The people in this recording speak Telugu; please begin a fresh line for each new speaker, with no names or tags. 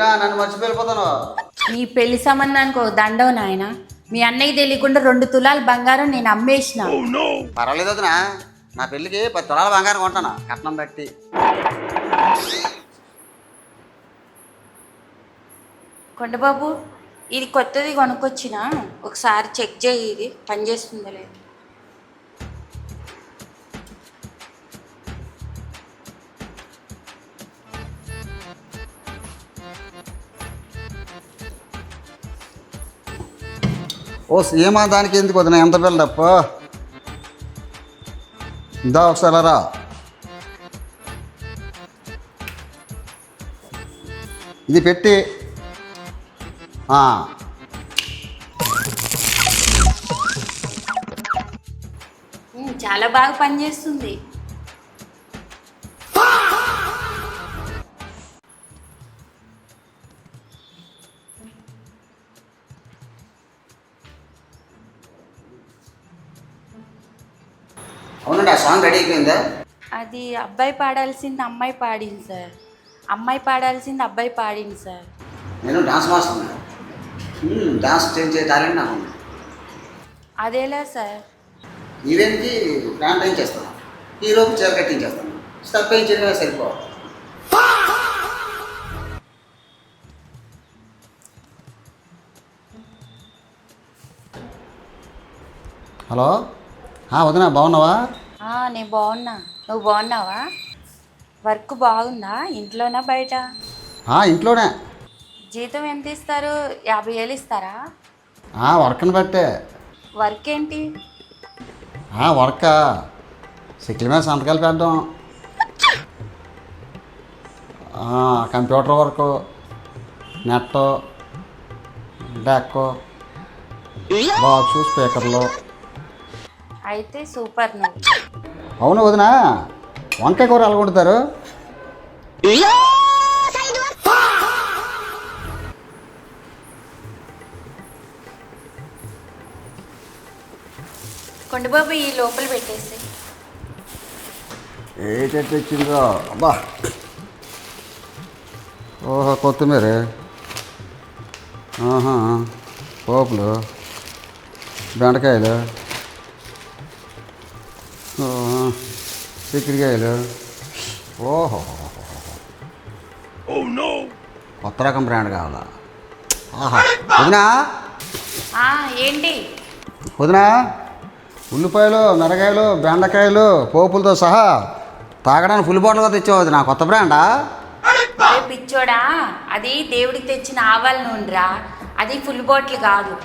వదినా నన్ను మర్చిపోయిపోతాను.
నీ పెళ్లి సంబంధానికి ఒక దండవు నాయన. మీ అన్నయ్య తెలియకుండా 2 తులాల బంగారం నేను అమ్మేసిన.
పర్వాలేదు వదినా, నా పెళ్ళికి 10 తులాల బంగారం కొంటాను కట్నం బట్టి.
కొండబాబు, ఇది కొత్తది కొనుక్కొచ్చిన, ఒకసారి చెక్ చేయి, ఇది పనిచేస్తుందో లేదు.
ఓ ఏమా దానికి ఎందుకు వదినా ఎంత పిల్లడప్ప. ఇందా ఒకసారి రా. ఇది పెట్టి
చాలా బాగా పనిచేస్తుంది.
అవునండి, ఆ సాంగ్ రెడీ అయిపోయిందా?
అది అబ్బాయి పాడాల్సింది అమ్మాయి పాడింది సార్, అమ్మాయి పాడాల్సింది అబ్బాయి పాడింది సార్.
నేను డాన్స్ మాస్టర్, డాన్స్ చేయించే టాలెంట్ నాకు ఉంది.
అదేలా సార్?
ఈవెంట్కి ప్యాంట్ వేయించేస్తాను, హీరోకి చీర కట్టించేస్తాను, స్టెప్ వేయించడమే సరిపోవాలి. హలో వదినా, బాగున్నావా?
నేను బాగున్నా, నువ్వు బాగున్నావా? వర్క్ బాగుందా? ఇంట్లోనా బయట?
ఇంట్లోనే.
జీతం ఎంత ఇస్తారు? 50,000 ఇస్తారా?
వర్క్ని బట్టే.
వర్క్ ఏంటి?
వర్క్ సిక్ల మీద సంతకాలు పెట్టడం, computer work, net, deck, box, స్పీకర్లు.
అయితే సూపర్. నువ్వు
అవును వదినా, వంకాయ కూర ఎలా వండుతారు?
కొండబాబు, ఈ లోపల పెట్టేసి.
ఏ చెట్టు వచ్చిందో అబ్బా. ఓహో, కొత్తిమీర, పోపులు, బెండకాయలు, చిక్కుడుకాయలు. ఓహో, కొత్త రకం బ్రాండ్ కావాలా? వదినా
ఏంటి
వదినా, ఉల్లిపాయలు, మిరగాయలు, బెండకాయలు, పోపులతో సహా తాగడానికి ఫుల్ బాటిల్గా తెచ్చావు. అది నా కొత్త బ్రాండా?
పిచ్చోడా, అది దేవుడికి తెచ్చిన ఆవాల నూనెరా, అది ఫుల్ బాటిల్ కాదు.